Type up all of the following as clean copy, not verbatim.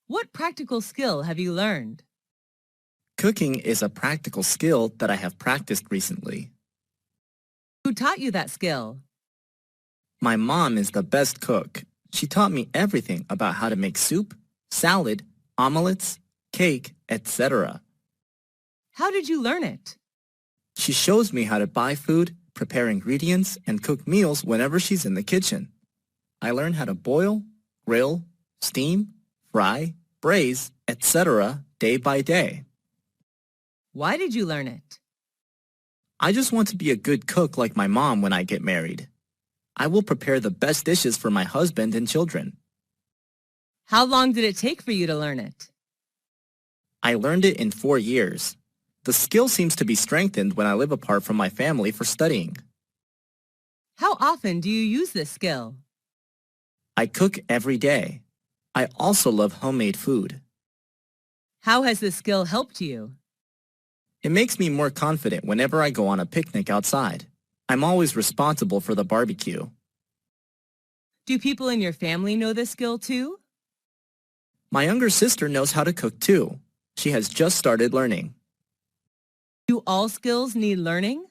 What practical skill have you learned? Cooking is a practical skill that I have practiced recently. Who taught you that skill? My mom is the best cook. She taught me everything about how to make soup, salad, omelets, cake, etc. How did you learn it? She shows me how to buy food, prepare ingredients, and cook meals whenever she's in the kitchen. I learn how to boil, grill, steam, fry, braise, etc. day by day. Why did you learn it? I just want to be a good cook like my mom when I get married. I will prepare the best dishes for my husband and children. How long did it take for you to learn it? I learned it in 4 years. The skill seems to be strengthened when I live apart from my family for studying. How often do you use this skill? I cook every day. I also love homemade food. How has this skill helped you? It makes me more confident whenever I go on a picnic outside. I'm always responsible for the barbecue. Do people in your family know this skill too? My younger sister knows how to cook too. She has just started learning. Do all skills need learning?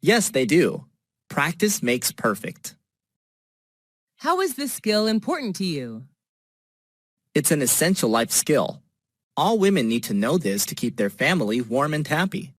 Yes, they do. Practice makes perfect. How is this skill important to you? It's an essential life skill. All women need to know this to keep their family warm and happy.